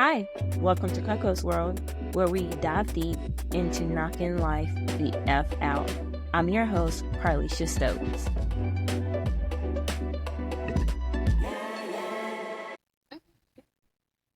Hi, welcome to Coco's World, where we dive deep into knocking life the F out. I'm your host, Carlisha Stokes.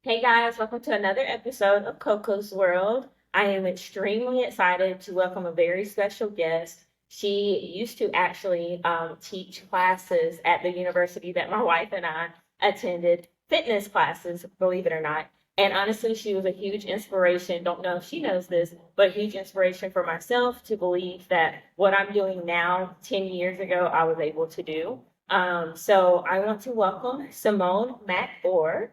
Hey guys, welcome to another episode of Coco's World. I am extremely excited to welcome a very special guest. She used to actually teach classes at the university that my wife and I attended, fitness classes, believe it or not. And honestly, she was a huge inspiration. Don't know if she knows this, but a huge inspiration for myself to believe that what I'm doing now, 10 years ago, I was able to do. So I want to welcome Simone McBohr.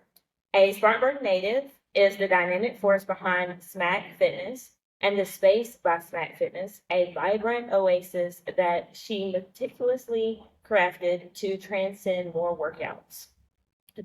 A Spartanburg native, is the dynamic force behind Smackfitness and the Space by Smackfitness, a vibrant oasis that she meticulously crafted to transcend more workouts.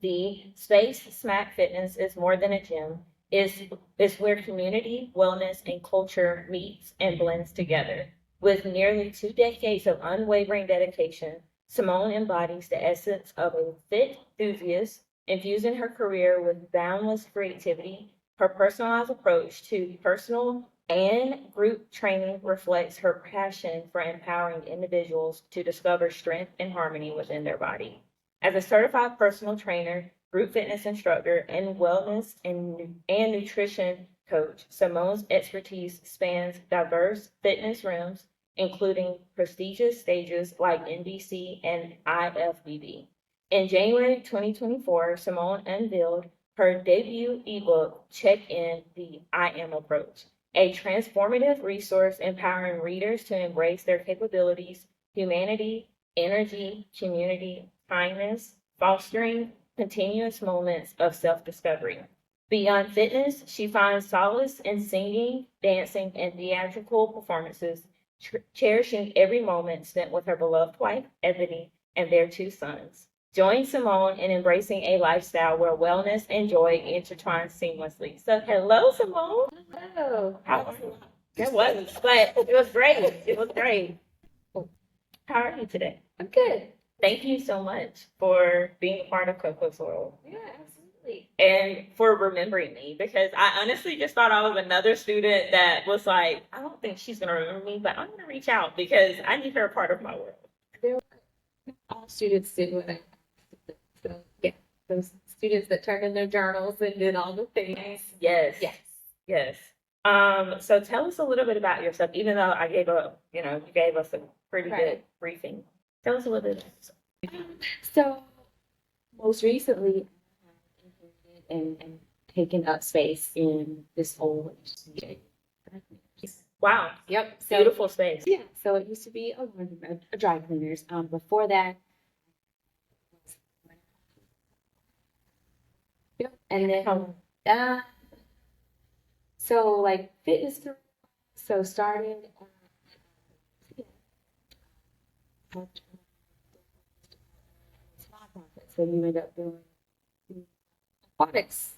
The Space Smackfitness is more than a gym, is where community, wellness, and culture meets and blends together. With nearly 2 decades of unwavering dedication, Simone embodies the essence of a fit enthusiast, infusing her career with boundless creativity. Her personalized approach to personal and group training reflects her passion for empowering individuals to discover strength and harmony within their body. As a certified personal trainer, group fitness instructor, and wellness and nutrition coach, Simone's expertise spans diverse fitness realms, including prestigious stages like NBC and IFBB. In January 2024, Simone unveiled her debut ebook, Check In the I Am Approach, a transformative resource empowering readers to embrace their capabilities, humanity, energy, community, kindness, fostering continuous moments of self discovery. Beyond fitness, she finds solace in singing, dancing, and theatrical performances, cherishing every moment spent with her beloved wife, Ebony, and their 2 sons. Join Simone in embracing a lifestyle where wellness and joy intertwine seamlessly. So, hello, Simone. Hello. How are you? It was, but it was great. It was great. How are you today? I'm good. Thank you so much for being a part of Coco's World Yeah, absolutely. and for remembering me, because I honestly just thought I was another student that was like, I don't think she's going to remember me, but I'm going to reach out because I need her a part of my world. There were all students did what I asked. So yeah, those students that turned in their journals and did all the things. Yes. Yes. Yes. So tell us a little bit about yourself, even though I gave you gave us a pretty good briefing. Tell us a little bit about yourself. So most recently, I have and taken up space in this whole HCA. Wow. Yep. So, Beautiful space. yeah. So it used to be a dry cleaners. Before that. Yep. And then so like fitness. So started. So you end up doing aquatics.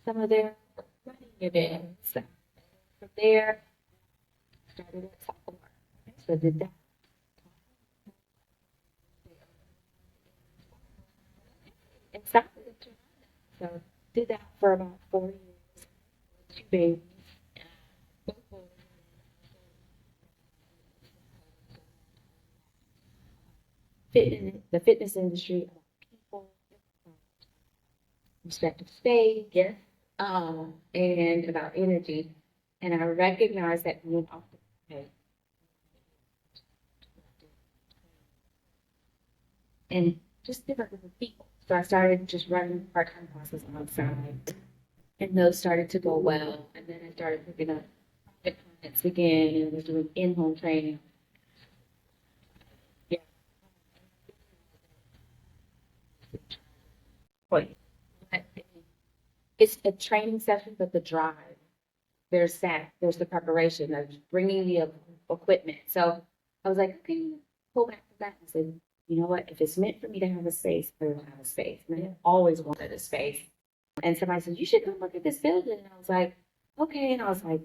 Some of their running events. From there, started at sophomore. So did that. And started at so did that for about 4 years. 2 babies. The fitness industry, about people, respect of space, Yes. and about energy. And I recognize that being off the pay. And just different people. So I started just running part-time classes on the side. And those started to go well. And then I started picking up private clients again and was doing in-home training. Yeah. Wait. It's a training session, but the drive. There's the preparation of bringing the equipment. So I was like, okay, pull back from that and said, you know what? If it's meant for me to have a space, I will have a space. And I always wanted a space. And somebody said, you should come look at this building. And I was like, okay. And I was like,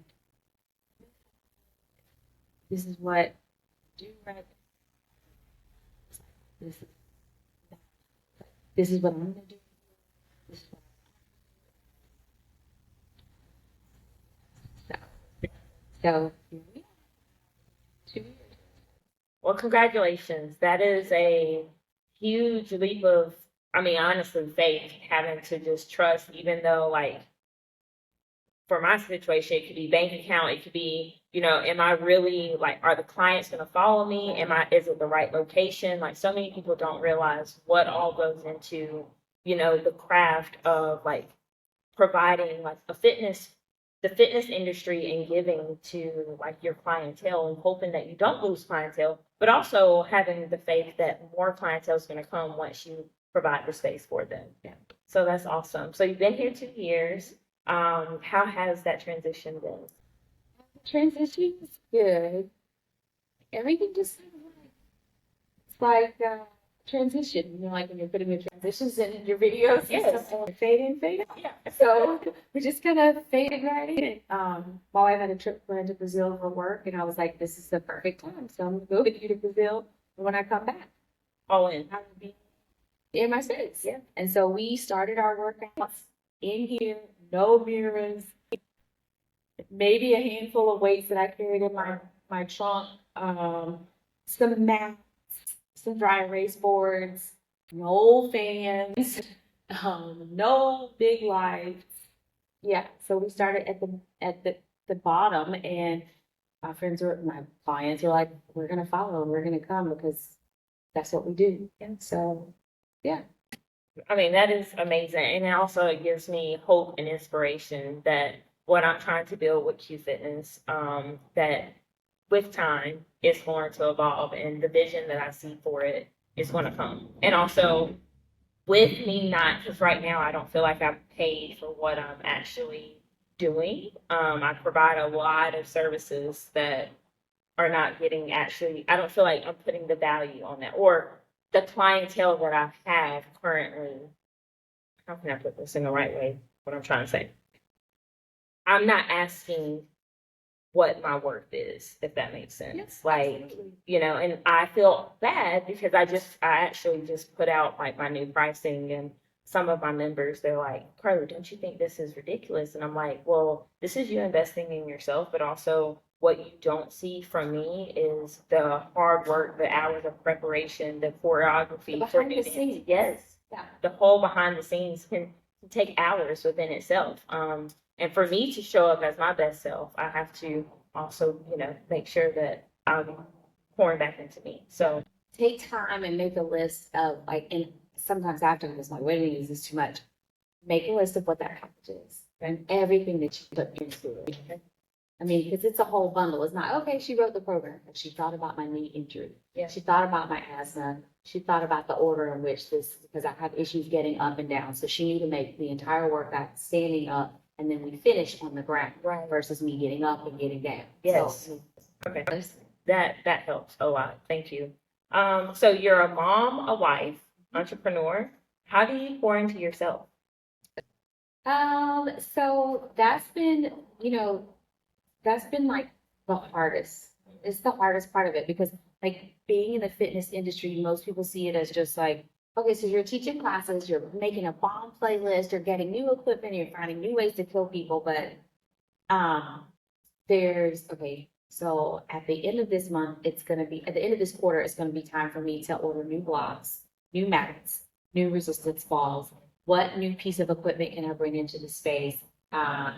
this is what I do right. This is what I'm gonna do. This is what So, yeah, 2 years. Well, congratulations. That is a huge leap of, I mean, honestly, faith, having to just trust, even though, like, for my situation, it could be bank account, it could be, am I really like, are the clients going to follow me? Is it the right location? Like, so many people don't realize what all goes into, the craft of like providing like the fitness industry and giving to like your clientele and hoping that you don't lose clientele, but also having the faith that more clientele is going to come once you provide the space for them. Yeah. So that's awesome. So you've been here 2 years. How has that transition been? Transition is good. Everything just sort of like, it's like transition, like when you're putting the transitions in your videos. Yes. So, fade in, fade out. Yeah. So we just kind of faded right in. My wife had a trip planned to Brazil for work, and I was like, this is the perfect time. So I'm going to go with you to Brazil. And when I come back, All in. I will be in my space. Yeah. And so we started our workouts in here, no mirrors, maybe a handful of weights that I carried in my trunk, some mats, some dry erase boards, no fans, no big lights. Yeah, so we started at the bottom, and my clients were like, "We're gonna follow, we're gonna come because that's what we do." And so, yeah. I mean, that is amazing. And also it gives me hope and inspiration that what I'm trying to build with Q Fitness, that with time it's going to evolve and the vision that I see for it is going to come. And also with me not, because right now I don't feel like I'm paid for what I'm actually doing. I provide a lot of services that are not getting actually, I don't feel like I'm putting the value on that, or the clientele that I have currently. How can I put this in the right way? What I'm trying to say. I'm not asking what my worth is, if that makes sense. Yes, Like, absolutely. And I feel bad because I actually just put out like my new pricing, and some of my members, they're like, Carly, don't you think this is ridiculous? And I'm like, well, this is you investing in yourself, but also what you don't see from me is the hard work, the hours of preparation, the choreography for Behind new the dance. scenes. Yes. Yeah. The whole behind the scenes can take hours within itself. And for me to show up as my best self, I have to also, make sure that I'm pouring back into me. So Take time and make a list of like, and sometimes after this, like, wait a minute, is this too much? Make a list of what that package is and everything that you put into it. I mean, because it's a whole bundle. It's not, okay, she wrote the program. She thought about my knee injury. Yeah. She thought about my asthma. She thought about the order in which because I have issues getting up and down. So she knew to make the entire workout standing up, and then we finish on the ground, right. versus me getting up and getting down. Yes. So, Okay. That helps a lot. Thank you. So you're a mom, a wife, entrepreneur. How do you pour into yourself? so that's been like the hardest. It's the hardest part of it because like being in the fitness industry, most people see it as just like, okay, so you're teaching classes, you're making a bomb playlist, you're getting new equipment, you're finding new ways to kill people, but um so at the end of this month, at the end of this quarter, it's gonna be time for me to order new blocks, new mats, new resistance balls. What new piece of equipment can I bring into the space?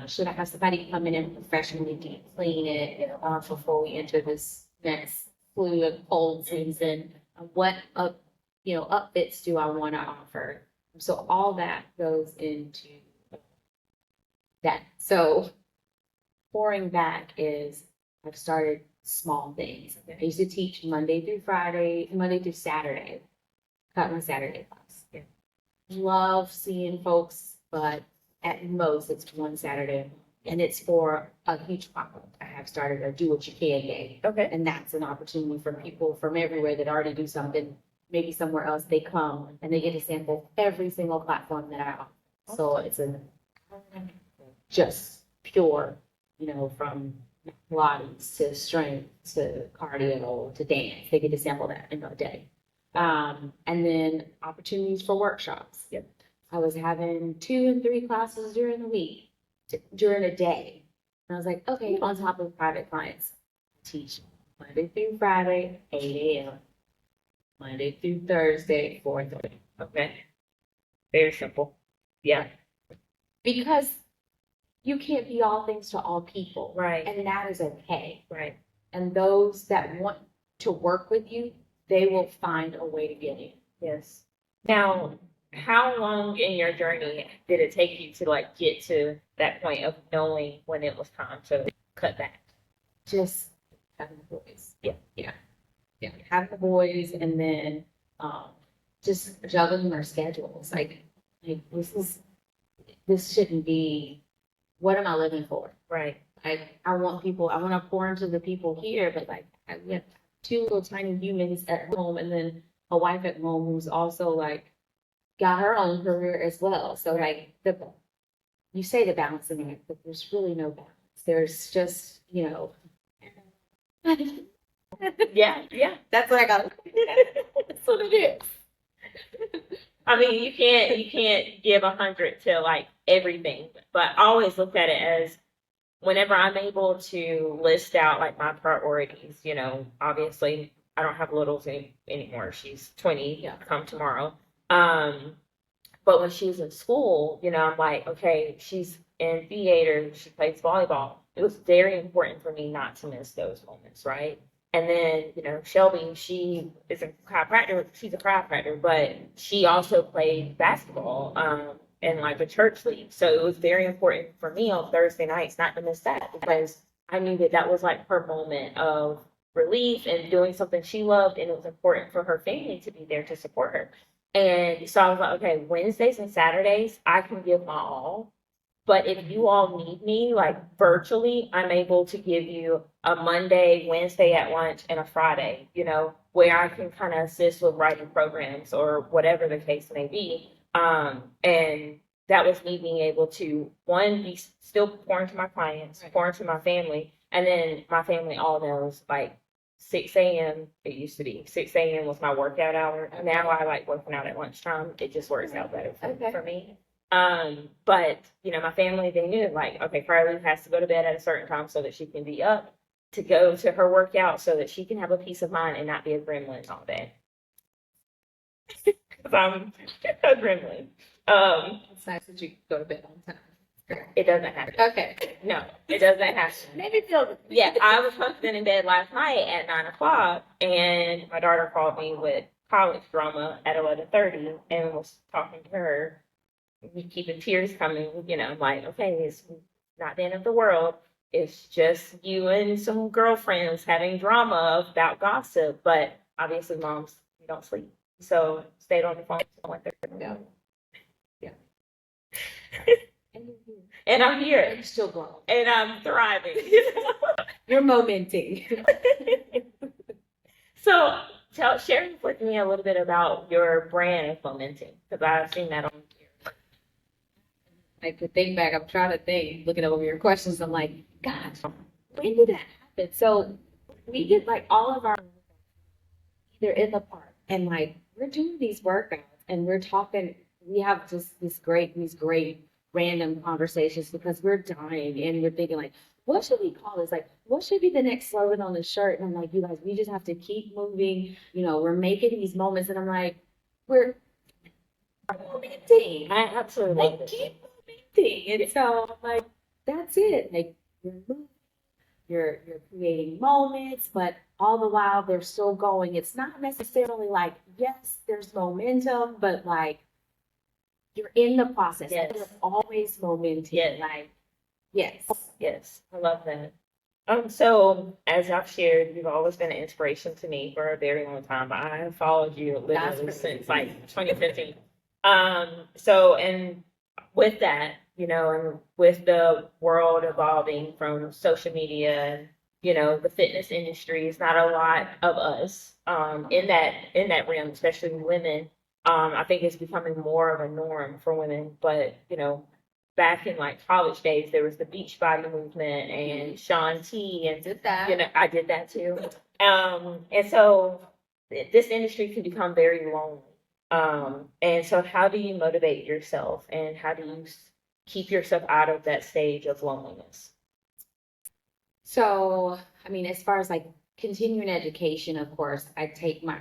Should I have somebody come in and professionally deep clean it before we enter this next flu and cold season? What upfits do I want to offer? So all that goes into that. So pouring back is I've started small things. I used to teach Monday through Saturday, cut my Saturday class. Yeah. Love seeing folks, but at most it's one Saturday, and it's for a huge pop-up I have started, a do what you can day. Okay. And that's an opportunity for people from everywhere that already do something, maybe somewhere else, they come and they get to sample every single platform that I offer. So it's just pure, from Pilates to strength to cardio to dance. They get to sample that in a day. And then opportunities for workshops. Yep. I was having 2 and 3 classes during the week, during a day. And I was like, okay, on top of private clients, teach Monday through Friday, 8 a.m., Monday through Thursday, 4:30. Okay. Very simple. Yeah. Because you can't be all things to all people. Right. And that is okay. Right. And those that want to work with you, they will find a way to get in. Yes. Now, how long in your journey did it take you to like get to that point of knowing when it was time to cut back? Just having the boys. Yeah. Yeah. Having the boys and then just juggling our schedules. Like this shouldn't be, what am I living for? Right. I want to pour into the people here, but like we have two little tiny humans at home and then a wife at home who's also like got her own career as well. So like you say the balance in it, but there's really no balance. There's just, Yeah. Yeah. that's what I got. That's what it is. I mean, you can't give 100 to like everything, but I always look at it as whenever I'm able to list out like my priorities, obviously I don't have littles anymore. She's 20, Yeah. come tomorrow. But when she's in school, I'm like, okay, she's in theater, she plays volleyball. It was very important for me not to miss those moments, right? And then, Shelby, she is a chiropractor. She's a chiropractor, but she also played basketball in like a church league. So it was very important for me on Thursday nights not to miss that because I knew that that was like her moment of relief and doing something she loved, and it was important for her family to be there to support her. And so I was like, okay, Wednesdays and Saturdays, I can give my all. But if you all need me, like virtually, I'm able to give you a Monday, Wednesday at lunch, and a Friday, where I can kind of assist with writing programs or whatever the case may be. And that was me being able to, one, be still pour into my clients, pour into my family, and then my family all knows like 6 a.m. It used to be 6 a.m. was my workout hour. Now I like working out at lunchtime. It just works out better for me. But my family, they knew like, okay, Carly has to go to bed at a certain time so that she can be up to go to her workout so that she can have a peace of mind and not be a gremlin all day. Because I'm a gremlin. It's nice that you go to bed on time. It doesn't happen. Okay. No, it doesn't happen. Maybe feel. Yeah, I was husband in bed last night at 9 o'clock, and my daughter called me with college drama at 11:30, and was talking to her, keeping tears coming. I'm like, okay, it's not the end of the world. It's just you and some girlfriends having drama about gossip. But obviously, moms, we don't sleep, so stayed on the phone until 1:30. Yeah. Yeah. And I'm here, You're still growing. and I'm thriving. You're momenting. So, share with me a little bit about your brand of Mo-menting, because I've seen that on here. Like to think back, I'm trying to think, looking over your questions, I'm like, gosh, when did that happen? So we did like all of our either in the park and like we're doing these workouts and we're talking, we have just these great random conversations because we're dying and we're thinking like, what should we call this? Like, what should be the next slogan on the shirt? And I'm like, you guys, we just have to keep moving. We're making these moments. And I'm like, we're momenting. I absolutely love Like, it. keep momenting. And so I'm like, that's it. Like, you're moving, you're creating moments, but all the while they're still going. It's not necessarily like, yes, there's momentum, but like, you're in the process. Yes. There's always momentum. Yes. Like, yes. Yes, I love that. So as I've shared, you've always been an inspiration to me for a very long time. I have followed you literally since like 2015. So and with that, and with the world evolving from social media and the fitness industry, is not a lot of us in that realm, especially women. I think it's becoming more of a norm for women, but back in like college days, there was the beach body movement and Shaun T, and Did that. I did that too. And so this industry can become very lonely. And so how do you motivate yourself, and how do you keep yourself out of that stage of loneliness? So, I mean, as far as like continuing education, of course, I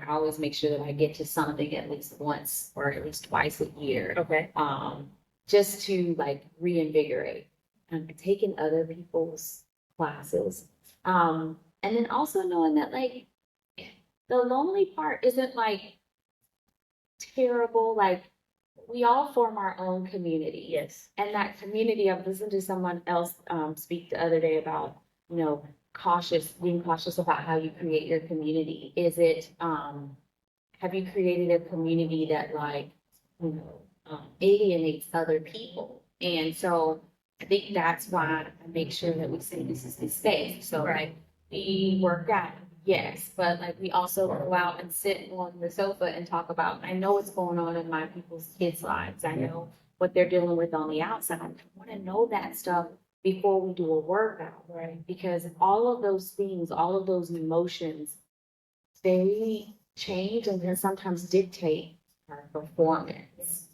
always make sure that I get to something at least once or at least twice a year, Okay. just to like reinvigorate. Taking other people's classes. And then also knowing that like the lonely part isn't like terrible. Like we all form our own community. Yes. And that community, I've listened to someone else speak the other day about, being cautious about how you create your community. Have you created a community that like, alienates other people? And so I think that's why I make sure that we say this is the space. So Right. like we work out, yes, but like we also go out and sit on the sofa and talk about, I know what's going on in my people's kids' lives. I know what they're dealing with on the outside. I want to know that stuff before we do a workout, right? Because all of those things, all of those emotions, they change and can sometimes dictate our performance.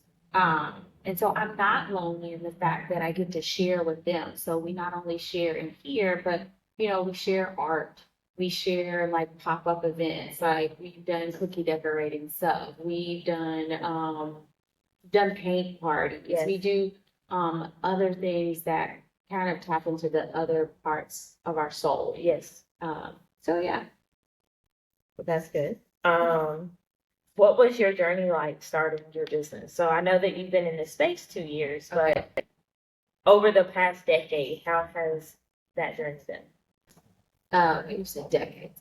And so I'm not lonely in the fact that I get to share with them. So we not only share in here, but we share art. We share like pop-up events. Like we've done cookie decorating stuff. We've done paint parties. Yes. We do other things that kind of tap into the other parts of our soul. Yes. So yeah. That's good. What was your journey like starting your business? So I know that you've been in this space 2 years, but over the past decade, how has that journey been? You said decades.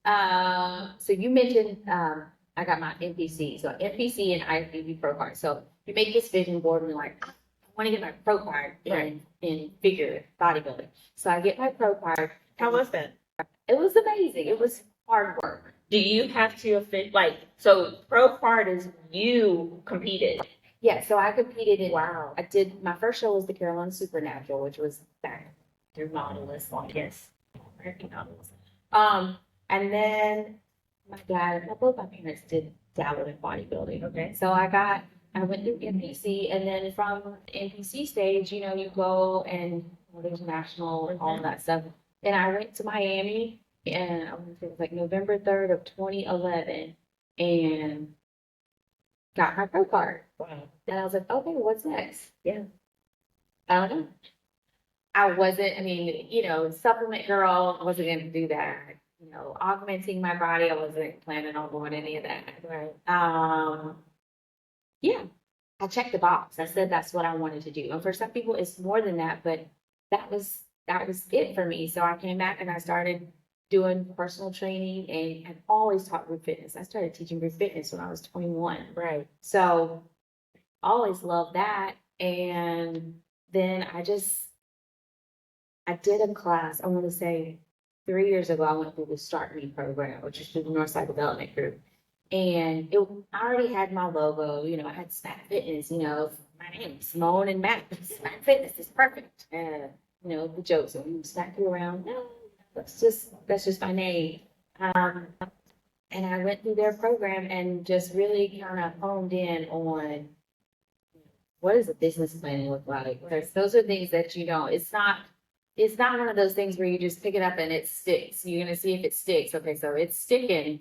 So you mentioned I got my NPC. So NPC and IFBB Pro card. So you make this vision board and you're like, I want to get my Pro card in figure bodybuilding. So I get my Pro card. How was that? It was amazing. It was hard work. Do you have to so Pro Card is you competed? Yeah, so I competed in. Wow. I did my first show was the Carolina Supernatural, which was back through Nautilus on Yes. American Nautilus. And then both my parents did dabble in bodybuilding. Okay. So I went through NPC, and then from the NPC stage, you go and there's national and all of that stuff. And I went to Miami, and I want to say it was like November 3rd of 2011, and got my pro card. Wow. And I was like, okay, what's next? Yeah. I don't know. I wasn't, supplement girl, I wasn't going to do that. Augmenting my body, I wasn't planning on doing any of that. Right. Yeah, I checked the box. I said that's what I wanted to do. And for some people, it's more than that, but that was it for me. So I came back and I started doing personal training, and I've always taught group fitness. I started teaching group fitness when I was 21. Right. So always loved that. And then I did a class, I want to say 3 years ago, I went through the Start Me program, which is through the Northside Development Group. And I already had my logo, I had Smackfitness, my name is Simone and Matt. Smackfitness is perfect. And, the jokes, and we smack you around. No, that's just my name. And I went through their program and just really kind of honed in on what does a business plan look like? Because those are things that it's not one of those things where you just pick it up and it sticks. You're gonna see if it sticks. Okay, so it's sticking.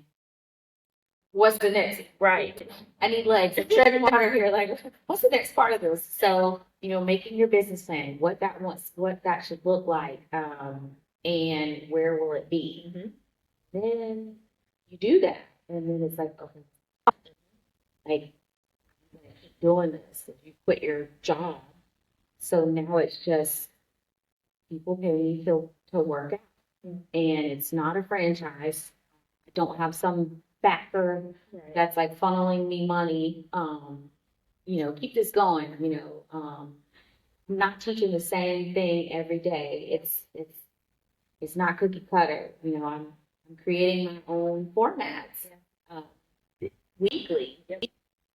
What's the next? Right. I need legs. I'm treading water here. Like, what's the next part of this? So, making your business plan, what that should look like, and where will it be? Mm-hmm. Then you do that, and then it's like, okay, like keep doing this. If you quit your job, so now it's just people pay me to work out, and it's not a franchise. I don't have some backer that's like funneling me money. Keep this going. I'm not teaching the same thing every day. It's not cookie cutter. I'm creating my own formats weekly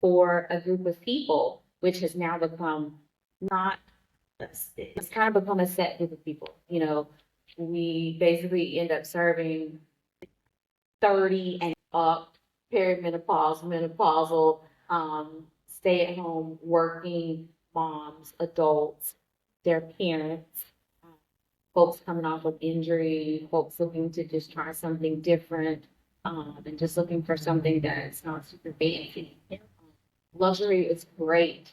for a group of people, which has now become not. It's kind of become a set group of people. We basically end up serving 30 and up, perimenopause, menopausal, stay-at-home working moms, adults, their parents, folks coming off of injury, folks looking to just try something different, and just looking for something that's not super fancy. Luxury is great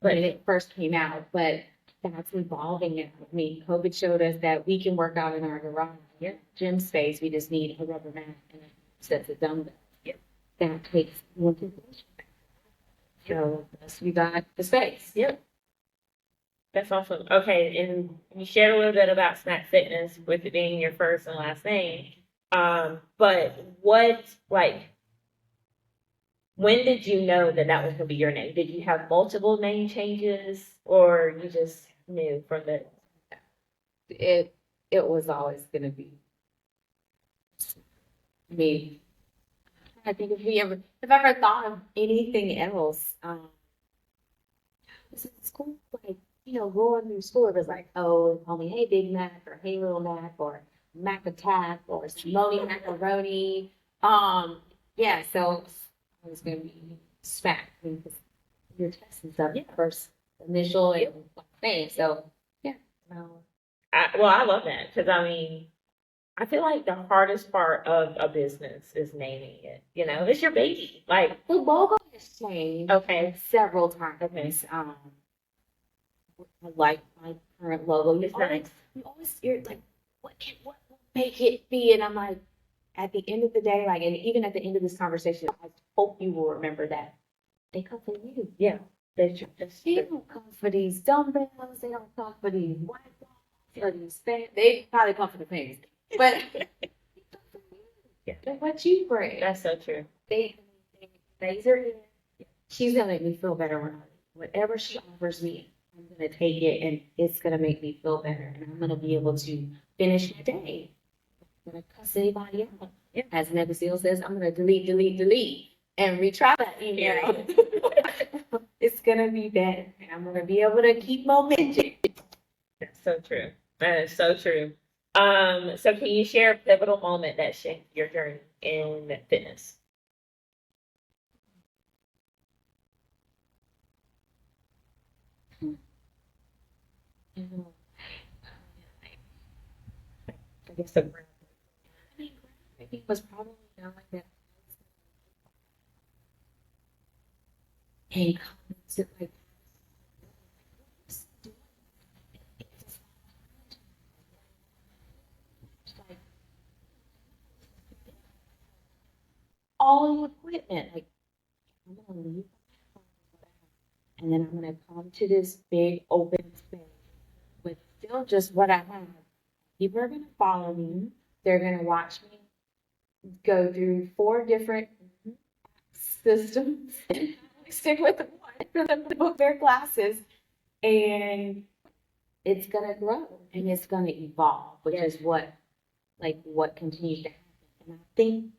when it first came out, but that's evolving now. I mean, COVID showed us that we can work out in our garage, gym space. We just need a rubber mat and sets of dumbbells. That takes one to so we got the space. Yep. That's awesome. Okay, and you shared a little bit about Snack Fitness with it being your first and last name. But what, like, when did you know that that was going to be your name? Did you have multiple name changes, or you just knew from the? It was always gonna be. I mean, I think if I ever thought of anything else, this is school, like, going through school, it was like, oh, call me, hey, Big Mac, or hey, Little Mac, or Mac Attack, or Simone Macaroni. Yeah, so I was gonna be Smack, because you're testing stuff first, initial and name. So yeah. Well, I love that because I mean, I feel like the hardest part of a business is naming it. It's your baby. Like, The logo has changed okay, several times. okay, I like my current logo. it's nice. You're like, what will make it be? And I'm like, at the end of the day, like, and even at the end of this conversation, I hope you will remember that they come for you. Yeah, They don't come for these dumbbells. They don't come for these white balls or these fans. They probably come for the fans, but they come for you. Yeah. They're what you bring. That's so true. They laser in. She's gonna make me feel better whatever she offers me. I'm gonna take it, and it's gonna make me feel better, and I'm gonna be able to finish my day. I'm gonna cuss anybody out. Yeah. As Navy SEAL says, I'm gonna delete, and retry that email. It's gonna be better, and I'm gonna be able to keep momentum. That's so true. That is so true. So can you share a pivotal moment that shaped your journey in fitness? I guess the It was probably knowing that and constantly like all the equipment. Like, I'm gonna leave, and then I'm gonna come to this big open space with still just what I have. People are gonna follow me. They're gonna watch me go through 4 different systems. Stick with one for them to book their classes, and it's gonna grow and it's gonna evolve, which is what continues to happen. And I think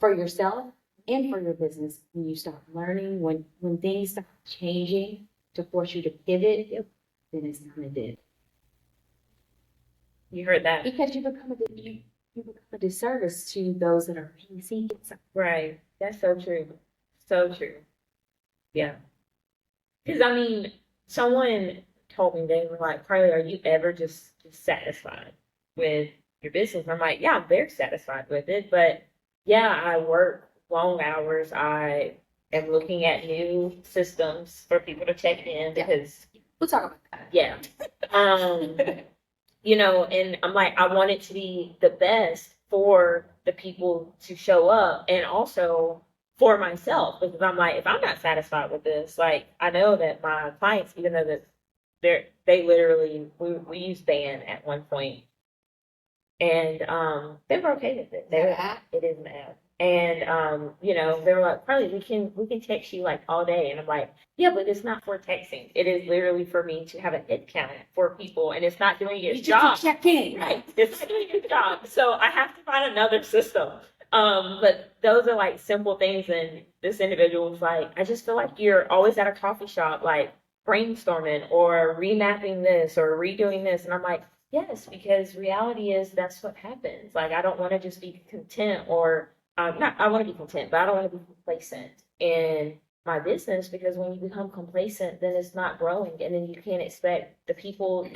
for yourself and for your business, when you start learning, when things start changing to force you to pivot, then it's time to do. You heard that. Because you become a disservice to those that are seeking something. Right. That's so true. So true. Yeah. Because I mean, someone told me, they were like, Carly, are you ever just satisfied with your business? I'm like, yeah, I'm very satisfied with it. But yeah, I work long hours. I am looking at new systems for people to check in because We'll talk about that. yeah. And I'm like, I want it to be the best for the people to show up and also for myself, because I'm like, if I'm not satisfied with this, like, I know that my clients, even though that they literally, we used ban at one point, and they were okay with it. It is an app. And they were like, Carly, we can text you like all day. And I'm like, yeah, but it's not for texting. It is literally for me to have a head count for people, and it's not doing its job. Check in. Right. It's not doing its job. So I have to find another system. But those are like simple things, and this individual was like, I just feel like you're always at a coffee shop, like brainstorming or remapping this or redoing this. And I'm like, yes, because reality is that's what happens. Like, I don't want to just be content or not, I want to be content, but I don't want to be complacent. And my business, because when you become complacent, then it's not growing, and then you can't expect the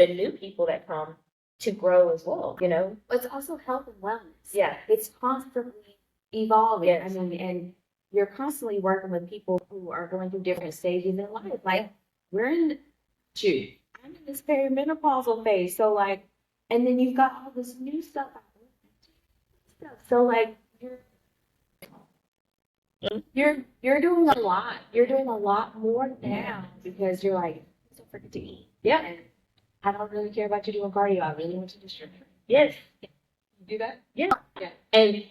new people that come to grow as well, you know? It's also health and wellness. Yeah. It's constantly evolving. Yes. I mean, and you're constantly working with people who are going through different stages in life. Like we're in shoot, I'm in this perimenopausal phase. So like, and then you've got all this new stuff out there. So like you're doing a lot. You're doing a lot more now because you're like, so freaking to eat. Yeah. And I don't really care about you doing cardio. I really want you to strength train. Yes. You do that? Yeah. Yeah. And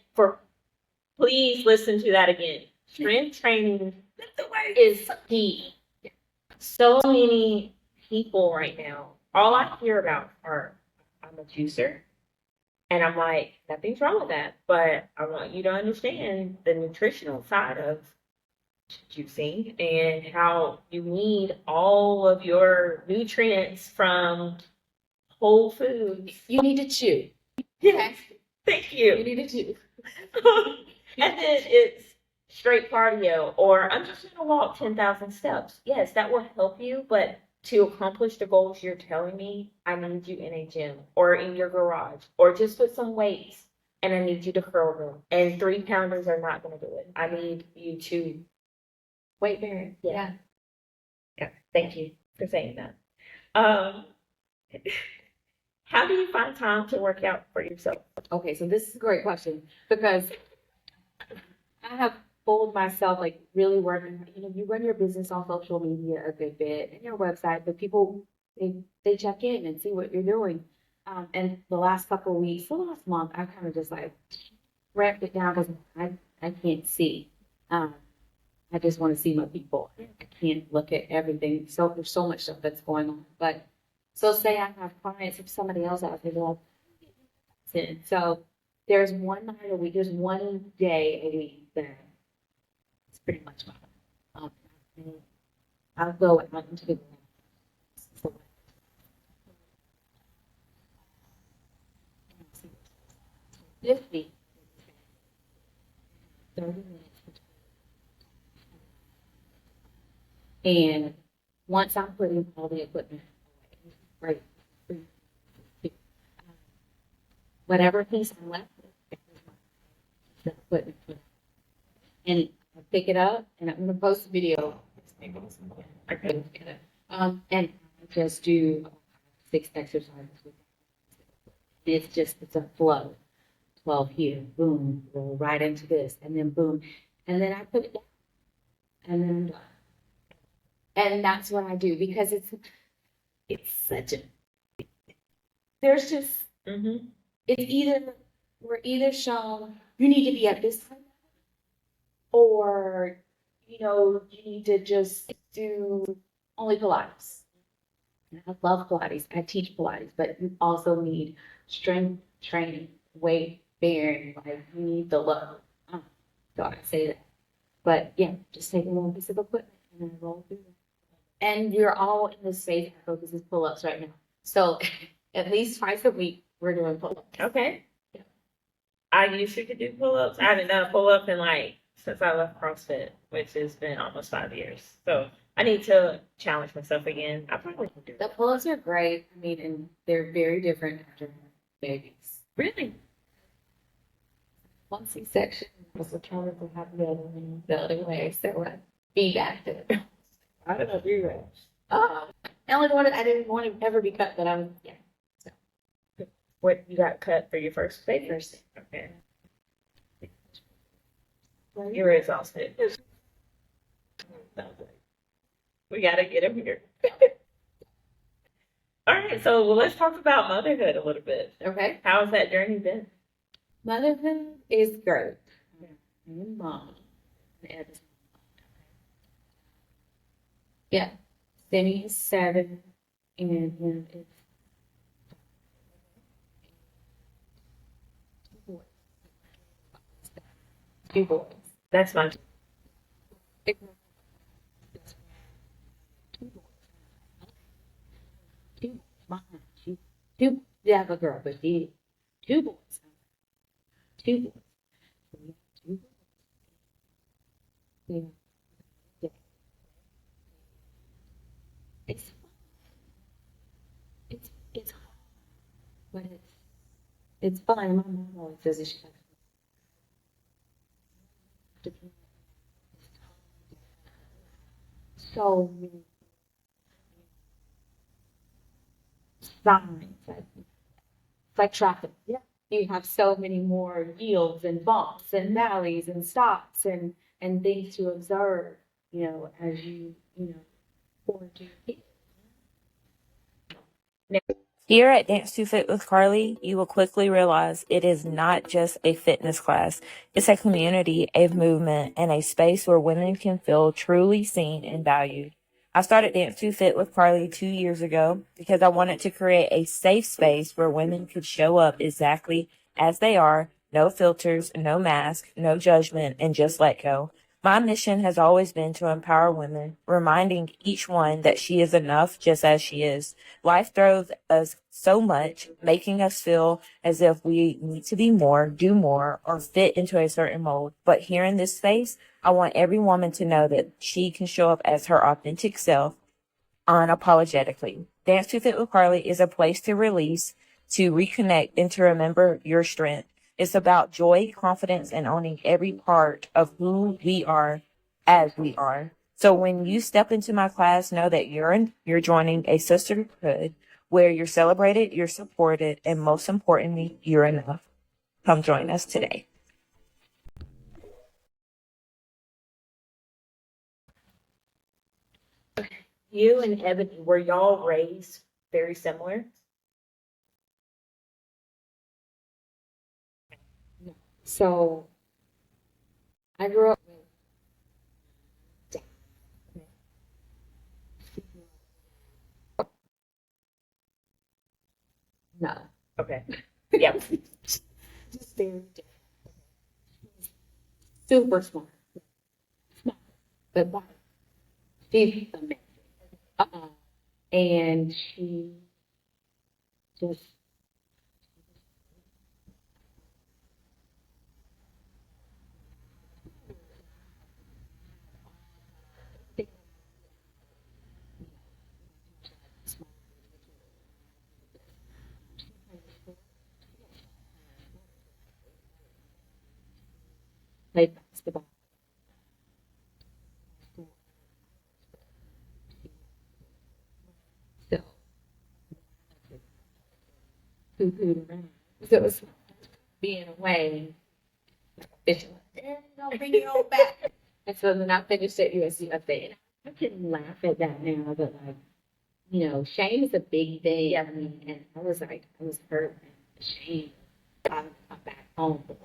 please listen to that again. Strength training is key. So many people right now, all I hear about are, I'm a juicer. And I'm like, nothing's wrong with that. But I want you to understand the nutritional side of juicing and how you need all of your nutrients from whole foods. You need to chew. Yes. Thank you. You need to chew. And then it's straight cardio, or I'm just going to walk 10,000 steps. Yes, that will help you, but to accomplish the goals you're telling me, I need you in a gym or in your garage or just with some weights, and I need you to curl them. And 3-pounders are not going to do it. I need you to Weight bearing. Yeah. Yeah. Thank you for saying that. Um, how do you find time to work out for yourself? Okay, so this is a great question because I have fooled myself like really working. You know, you run your business on social media a good bit and your website, but people they check in and see what you're doing. And the last couple of weeks, the last month, I kind of just like ramped it down because I can't see. I just want to see my people. I can't look at everything. So there's so much stuff that's going on. But so say I have clients, if somebody else out there, they're like, so there's one night a week, there's one day a week that it's pretty much my I'll go out into the so, 50, 30 minutes. And once I'm putting all the equipment away, right, whatever piece I'm left with, the equipment. And I pick it up, and I'm going to post a video. I couldn't get it. And I just do 6 exercises. It's a flow. 12 here, boom, roll right into this, and then boom, and then I put it down, and then I'm done. And that's what I do because it's such a there's just we're either shown you need to be at this time, or you need to just do only Pilates. And I love Pilates. I teach Pilates, but you also need strength training, weight bearing, like you need the load. So I say that. But yeah, just take a little piece of equipment and then roll through it. And you're all in the space that focuses pull-ups right now. So at least twice a week, we're doing pull-ups. Okay. Yeah. I used to do pull-ups. I haven't done a pull-up in since I left CrossFit, which has been almost 5 years. So I need to challenge myself again. I probably can do The that. pull-ups are great. I mean, and they're very different after babies. Really? One C-section was determined to have the other way. So be active. I don't know, do that. I only wanted, I didn't want to ever be cut, but I'm, yeah. So. What, you got cut for your first baby? First. Okay. You were exhausted. We gotta get him here. All right, so let's talk about motherhood a little bit. Okay. How's that journey been? Motherhood is great. I'm mom. Yeah. Cindy is 7, and it's 2 boys. 2 boys. That's my 2 boys. 2 boys. 2. You have a girl, but 2 boys. 2 boys. So we have 2 boys. Yeah. it's fun. My mom always says it. She's like, so many signs. It's like traffic. Yeah. You have so many more yields and bumps and valleys and stops and things to observe, as you forward to your feet. Here at Dance to Fit with Carly, you will quickly realize it is not just a fitness class. It's a community, a movement, and a space where women can feel truly seen and valued. I started Dance to Fit with Carly 2 years ago because I wanted to create a safe space where women could show up exactly as they are, no filters, no mask, no judgment, and just let go. My mission has always been to empower women, reminding each one that she is enough just as she is. Life throws us so much, making us feel as if we need to be more, do more, or fit into a certain mold. But here in this space, I want every woman to know that she can show up as her authentic self unapologetically. Dance to Fit with Carly is a place to release, to reconnect, and to remember your strength. It's about joy, confidence, and owning every part of who we are as we are. So when you step into my class, know that you're joining a sisterhood where you're celebrated, you're supported, and most importantly, you're enough. Come join us today. You and Ebony, were y'all raised very similar? So I grew up with dad. No. Okay. Yep. Just very different. Super smart. Smart. But why? She's amazing. And she just played basketball. So poo-pooed around. So it was being away. Bitch, don't bring your old back. And so then I finished at USC upstate. And I can laugh at that now, but shame is a big thing. Yeah. And I was hurt and ashamed. I'm back home, but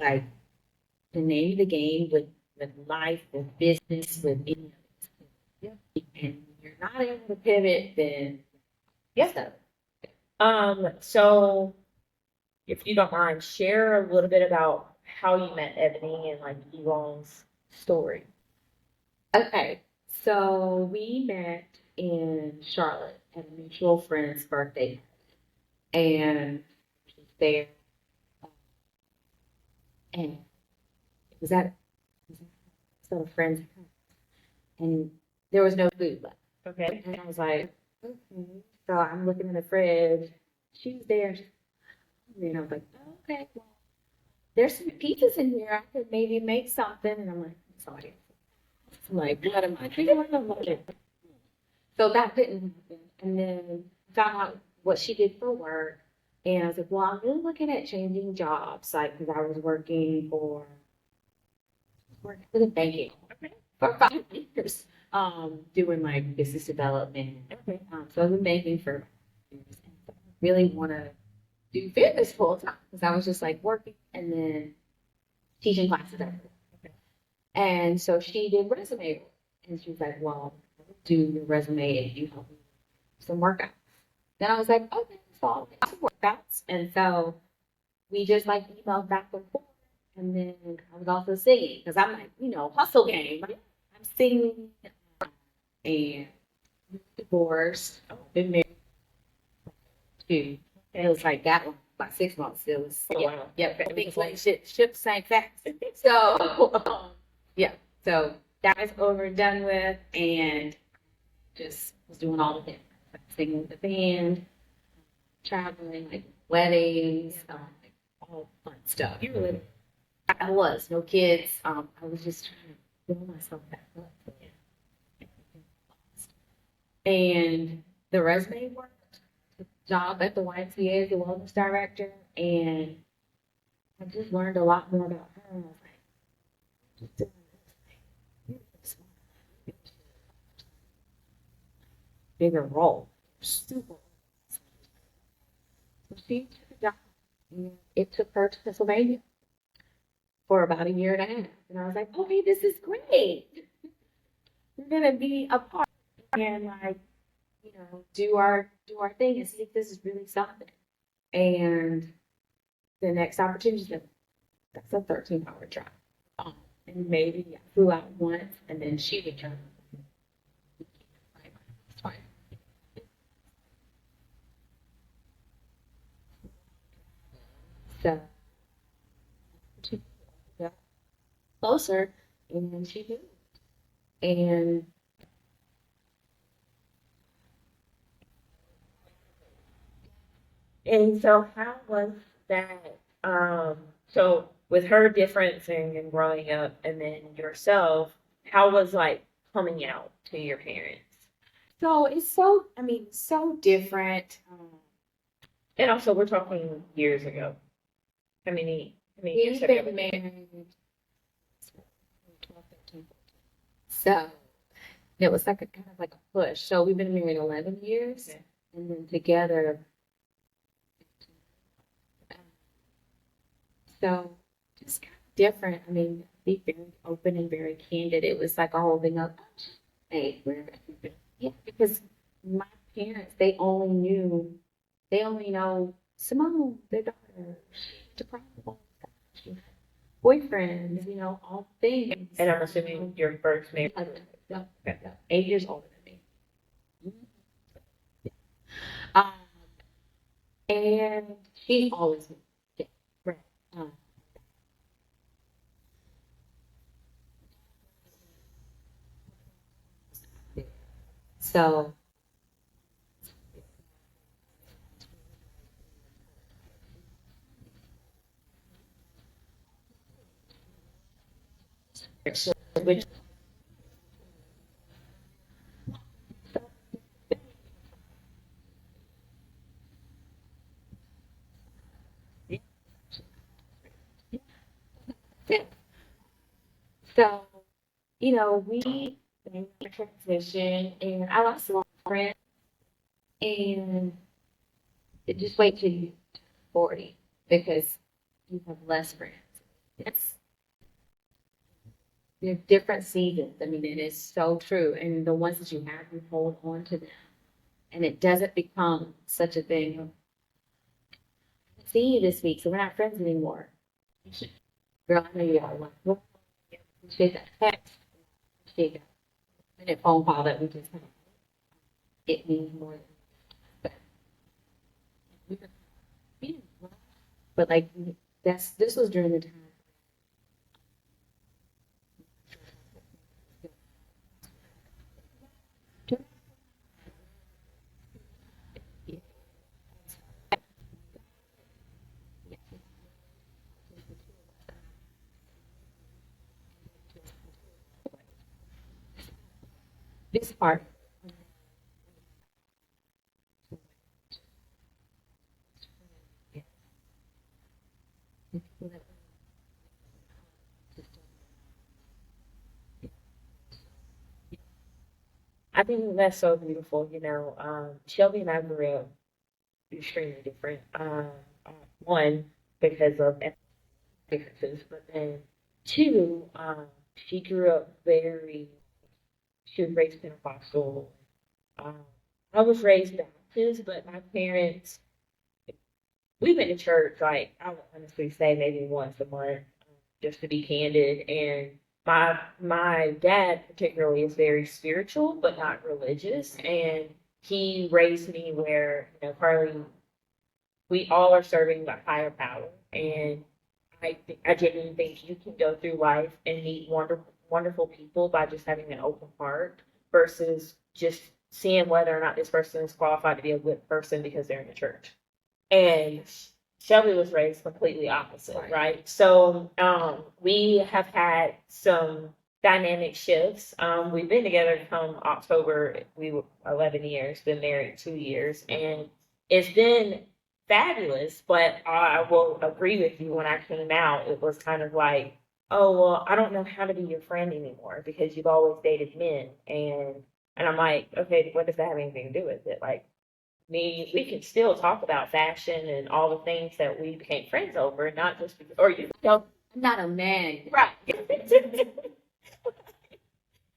the name of the game with life, with business, with any of it. Yeah. And you're not able to pivot, then Yeah. So if you don't mind, share a little bit about how you met Ebony and like you all's story. okay. So we met in Charlotte at a mutual friend's birthday, and she was there, and it was at so a friend's house, and there was no food left. Okay. And I was like, okay. So I'm looking in the fridge. She was there, and I was like, okay, well, there's some pizzas in here. I could maybe make something. And I'm like, sorry. I'm like, what am I doing? I'm like, so that couldn't happen. And then found out what she did for work. And I was like, well, I'm really looking at changing jobs, like, because I was working for the banking for 5 years, doing like business development. Okay. So I've been banking for 5 years. And I really want to do fitness full time because I was just like working and then teaching classes every day. Okay. And so she did resume work. And she was like, well, I'll do your resume and you help me with some workouts. Then I was like, okay, so I'll make some workouts. And so we just like emailed back and forth. And then I was also singing because I'm like, hustle game. Right? I'm singing and divorced. Been married too. It was like that one about 6 months. It was Wow. things like ship sank fast. So yeah, so that was over and done with, and just was doing all of it, like singing with the band, traveling, like weddings, like all fun stuff. You really, I was no kids. I was just trying to build myself back up. And the resume worked. The job at the YMCA as a wellness director, and I just learned a lot more about her. And I was like, just doing this, bigger role, super. So she took a job. And it took her to Pennsylvania for about a year and a half, and I was like, okay, this is great. We're gonna be apart and like, do our thing and see if this is really something. And the next opportunity, that's a 13-hour drive. And maybe I flew out once and then she returned. It's fine. So she got closer and she moved. And And so how was that? So with her differencing and growing up and then yourself, how was like coming out to your parents? so it's so, I mean, so different. And also we're talking years ago. How many years We've have you been been married 12, 13, 14. So it was like a kind of like a push. So we've been married 11 years, Okay. and then together. So just kind of different. I mean, be very open and very candid. It was like a whole thing of, hey, yeah, because my parents, they only know Simone, their daughter, the problem, boyfriends, all things. And I'm assuming your first marriage. Yeah, Okay. 8 years older than me. Um, and she's always been, yeah, right. Um, so which so we made a transition, and I lost a lot of friends, and just wait till you're 40 because you have less friends. It's They're different seasons. I mean, it is so true. And the ones that you have, you hold on to them. And it doesn't become such a thing of, see you this week, so we're not friends anymore. Girl, I know you got one. Appreciate that text. Appreciate that minute phone call that we just had. It means more than but we were being but like this was during the time. This part. I think that's so beautiful. Shelby and I grew up extremely different. One, because of ethnic differences, but then two, she grew up she was raised Pentecostal. Um, I was raised Baptist, but my parents, we went to church, like, I would honestly say maybe once a month, just to be candid. And my dad particularly is very spiritual, but not religious. And he raised me where, Carly, we all are serving a higher power. And I genuinely think you can go through life and meet wonderful people by just having an open heart versus just seeing whether or not this person is qualified to be a good person because they're in the church. And Shelby was raised completely opposite, right? So we have had some dynamic shifts. We've been together come October. We were 11 years, been married 2 years, and it's been fabulous. But I will agree with you. When I came out, it was kind of like, oh well, I don't know how to be your friend anymore because you've always dated men, and I'm like, okay, what does that have anything to do with it? Like we can still talk about fashion and all the things that we became friends over, not just because, or you know, I'm not a man. right.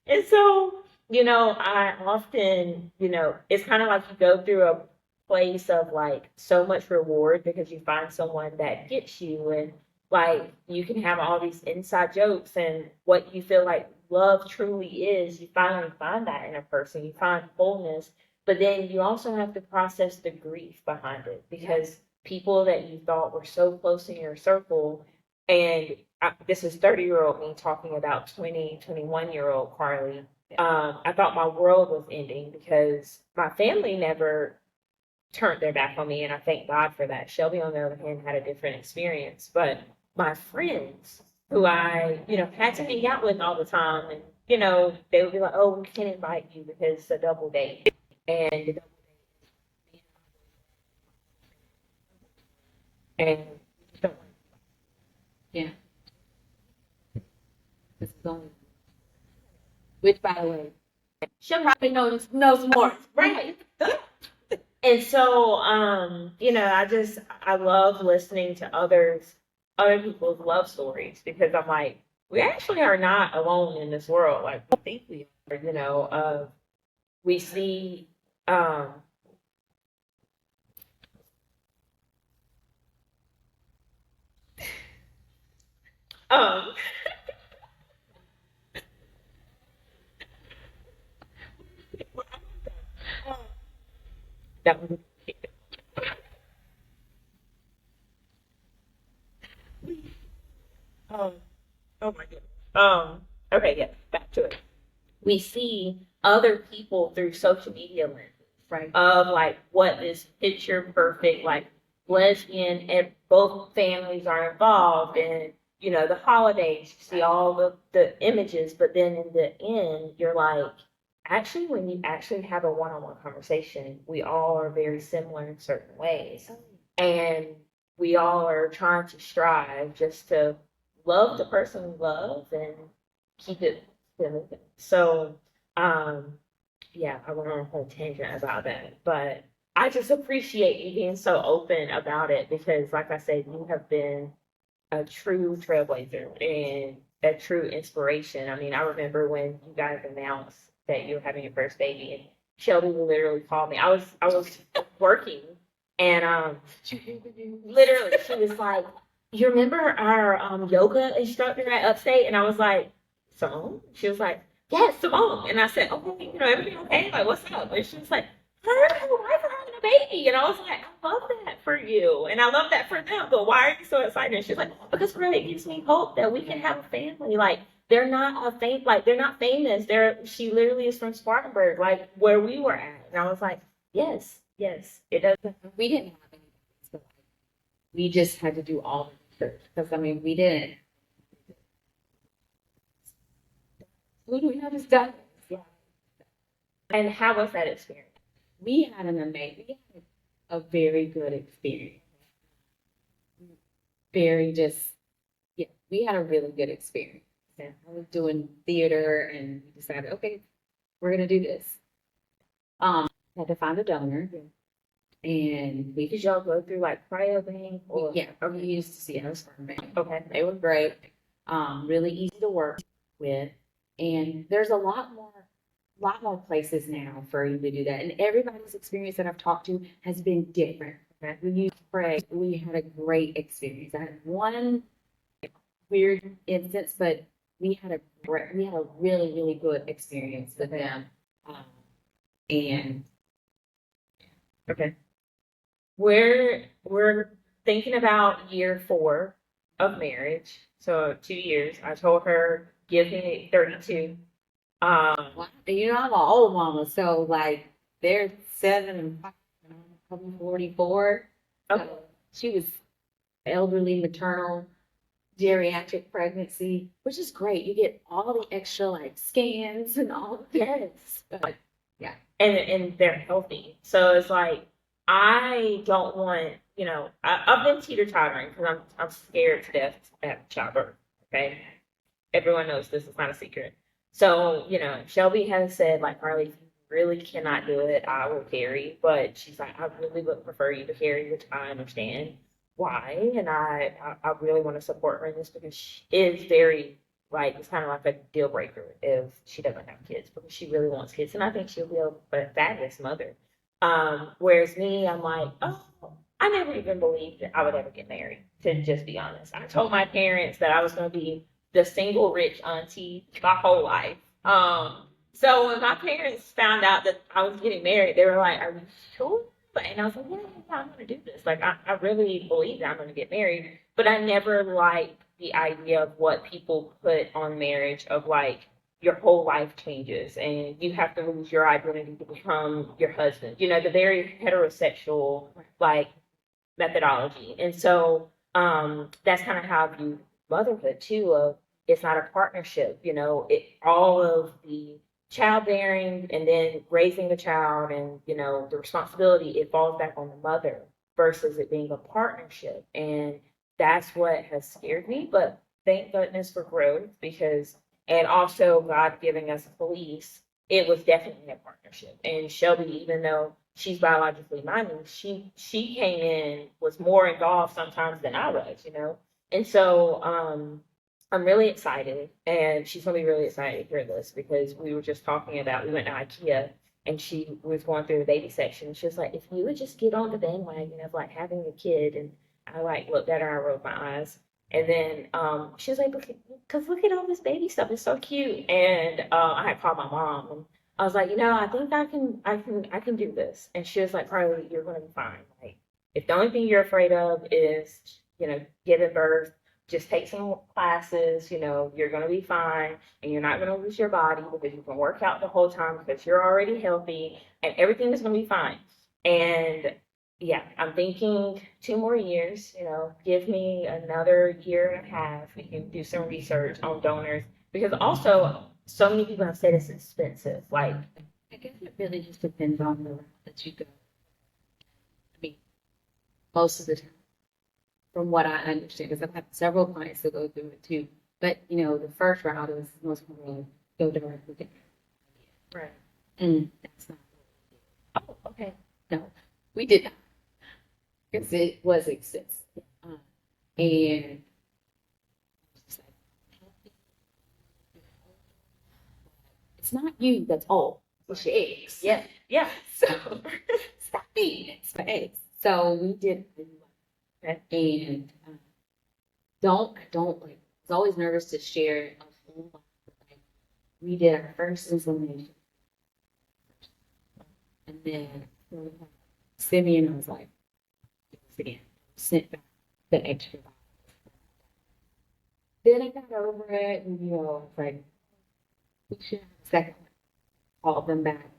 And so, I often, it's kind of like you go through a place of like so much reward because you find someone that gets you, and like you can have all these inside jokes and what you feel like love truly is, you finally find that in a person. You find wholeness, but then you also have to process the grief behind it because people that you thought were so close in your circle, and this is 30-year-old me talking about 21-year-old Carly. I thought my world was ending because my family never turned their back on me, and I thank God for that. Shelby, on the other hand, had a different experience, but my friends who I, had to hang out with all the time, and they would be like, "Oh, we can't invite you because it's a double date," and and Yeah. This is only, which by the way, she'll probably knows more. right. And so, I love listening to other people's love stories because I'm like, we actually are not alone in this world. Like we think we are, we see, um, um, that was, um, oh my goodness. Okay, yeah, back to it. We see other people through social media lenses, Right. of like what is picture perfect, like lesbian, and both families are involved, and the holidays, you see all the images, but then in the end, you're like, actually, when you actually have a one-on-one conversation, we all are very similar in certain ways, and we all are trying to strive just to love the person we love and keep it moving. So, um, yeah, I went on a whole tangent about that, but I just appreciate you being so open about it because, like I said, you have been a true trailblazer and a true inspiration. I mean, I remember when you guys announced that you were having your first baby, and Shelby literally called me. I was working, and literally she was like, "You remember our yoga instructor at Upstate?" And I was like, "Simone?" She was like, "Yes, Simone." And I said, "Okay, everything okay? Like, what's up?" And she was like, "Her and her wife are having a baby." And I was like, "I love that for you. And I love that for them. But why are you so excited?" And she's like, "Because really it gives me hope that we can have a family. Like, they're not famous. She literally is from Spartanburg, like where we were at." And I was like, "Yes, yes, it does." We didn't have any, so we just had to do all the research because I mean we didn't. Who do we have done? Yeah. And how was that experience? We had a very good experience. Very just, yeah, we had a really good experience. Yeah, I was doing theater and we decided, okay, we're gonna do this. Had to find a donor, and we Did y'all go through like cryobank or yeah, we used to see those firm bank. okay. They were great, really easy to work with, and there's a lot more places now for you to do that. And everybody's experience that I've talked to has been different. Okay. When you pray, we had a great experience. I had one weird instance, but we had a really, really good experience with them. And Okay. We're thinking about year 4 of marriage. So 2 years. I told her give me 32. well, you know, I'm an old mama, so like they're 7 and 5, and I'm 44. Okay. So she was elderly, maternal, geriatric pregnancy, which is great. You get all the extra like scans and all of Yes. that. Yeah. And they're healthy. So it's like I don't want, I've been teeter-tottering because I'm scared to death at childbirth. Okay. Everyone knows this is not a secret. So, Shelby has said, like, Carly, if you really cannot do it, I will carry. But she's like, I really would prefer you to carry, which I understand why. And I really want to support her in this because she is very, like, it's kind of like a deal breaker if she doesn't have kids because she really wants kids. And I think she'll be a fabulous mother. Whereas me, I'm like, oh, I never even believed that I would ever get married, to just be honest. I told my parents that I was going to be the single rich auntie my whole life. So when my parents found out that I was getting married, they were like, "Are you sure?" And I was like, "Yeah, I'm going to do this. Like, I really believe that I'm going to get married." But I never liked the idea of what people put on marriage of like your whole life changes and you have to lose your identity to become your husband. The very heterosexual like methodology. And so that's kind of how I view motherhood too. Of it's not a partnership. All of the childbearing and then raising the child and the responsibility, it falls back on the mother versus it being a partnership. And that's what has scared me. But thank goodness for growth because and also God giving us police, it was definitely a partnership. And Shelby, even though she's biologically minor, she came in, was more involved sometimes than I was. And so I'm really excited, and she's gonna be really excited to hear this because we were just talking about we went to IKEA and she was going through the baby section. She was like, if you would just get on the bandwagon of like having a kid, and I like looked at her, I rolled my eyes. And then she was like, because look at all this baby stuff, it's so cute. And I had called my mom and I was like, I think I can do this. And she was like, Carly, you're gonna be fine. Like, if the only thing you're afraid of is, giving birth, just take some classes, you're gonna be fine and you're not gonna lose your body because you can work out the whole time because you're already healthy and everything is gonna be fine. And yeah, I'm thinking 2 more years, give me another year and a half. We can do some research on donors because also so many people have said it's expensive. Like, I guess it really just depends on the route that you go. I mean, most of the time, from what I understand, because I've had several clients that go through it too. But the first route is most people go directly to right. and that's not Oh, okay. no, we did not because it was expensive. And it's like, it's not you that's old, it's your eggs. Yeah. Yeah. So stop feeding it. It's my eggs. So we did, Okay. and I don't like. I was always nervous to share a whole lot. Like, we did our first insemination, and then Simeon was like, again, sent back the extra. Then I got over it, and it's like we should have a second one. Called them back.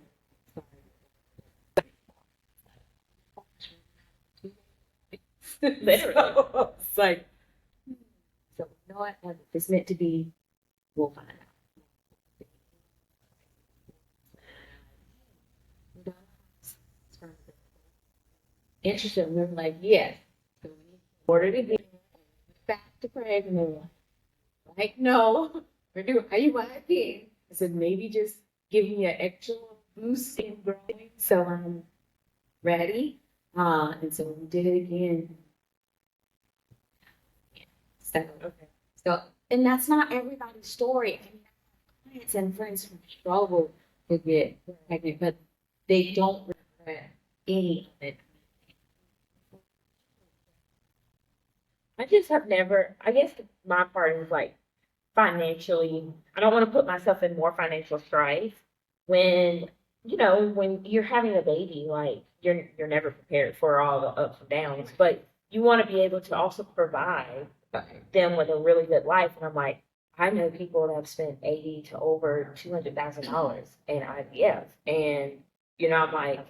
Literally. So it's like, so you know what? If it's meant to be, we'll find out. Interested, and we were like, yes. So we ordered it again. Back to Craig, and they were like, no, we're doing IUI. I said, maybe just give me an extra boost in growing, so I'm ready. And so we did it again. So, Okay. so, and that's not everybody's story. I mean, I have clients and friends who struggle to get pregnant, but they don't regret any of it. I just have never, I guess my part is like financially, I don't want to put myself in more financial strife when, when you're having a baby, like you're never prepared for all the ups and downs, but you want to be able to also provide them with a really good life. And I'm like, I know people that have spent 80 to over $200,000 in IVF. And, I'm like,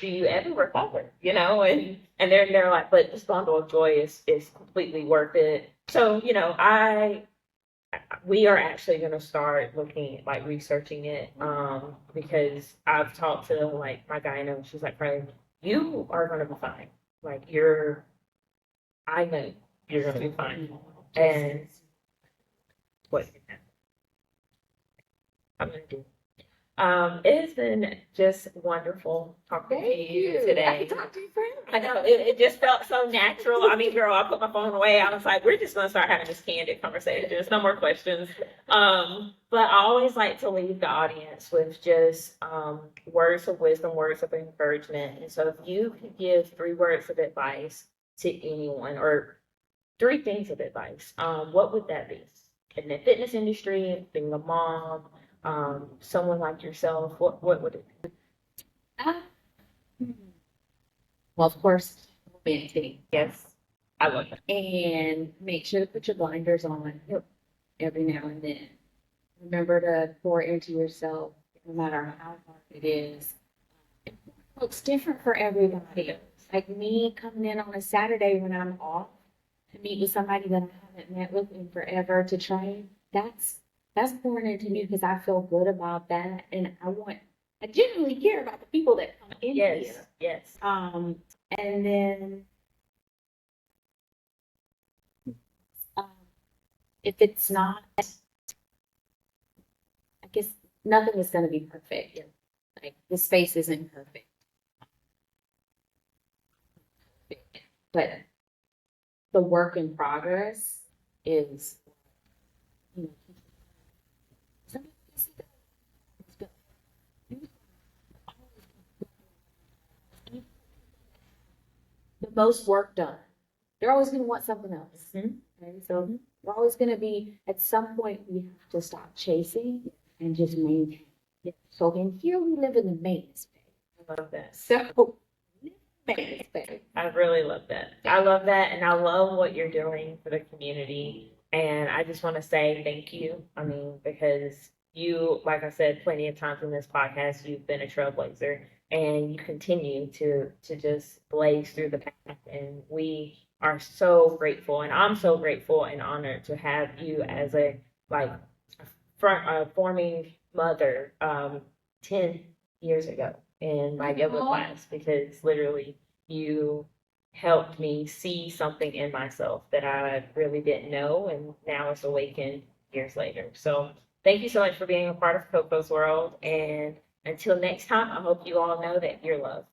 do you ever recover? You know, and they're like, but this bundle of joy is completely worth it. So, you know, we are actually going to start looking like researching it because I've talked to like my gyno and she's like, Carly, you are going to be fine. Like I know you're going to be fine. And what I'm going to do. It has been just wonderful talking to you today. I know it just felt so natural. I mean, girl, I put my phone away. I was like, we're just gonna start having this candid conversation. There's no more questions. But I always like to leave the audience with just words of wisdom, words of encouragement. And so, if you could give 3 words of advice to anyone, or 3 things of advice, what would that be? In the fitness industry, being a mom, someone like yourself, what would it be? Ah, well, of course, Mo-menting. Yes, I love that. And make sure to put your blinders on every now and then. Remember to pour into yourself, no matter how hard it is. It looks different for everybody. Like me coming in on a Saturday when I'm off to meet with somebody that I haven't met with in forever to train, that's pouring into me because I feel good about that. And I genuinely care about the people that come in Yes, here. yes. And then if it's not, I guess nothing is going to be perfect. Like the space isn't perfect, but the work in progress is, you know, the most work done. They're always going to want something else. Okay? So we're always going to be, at some point, we have to stop chasing and just maintain. So in here, we live in the maintenance phase. I love that. So, maintenance phase. I really love that. I love that, and I love what you're doing for the community. And I just want to say thank you. I mean, because you, like I said plenty of times in this podcast, you've been a trailblazer, and you continue to just blaze through the path. And we are so grateful, and I'm so grateful and honored to have you as a like forming mother 10 years ago in my yoga class, because literally you helped me see something in myself that I really didn't know, and now it's awakened years later. So thank you so much for being a part of Coco's World, and until next time, I hope you all know that you're loved.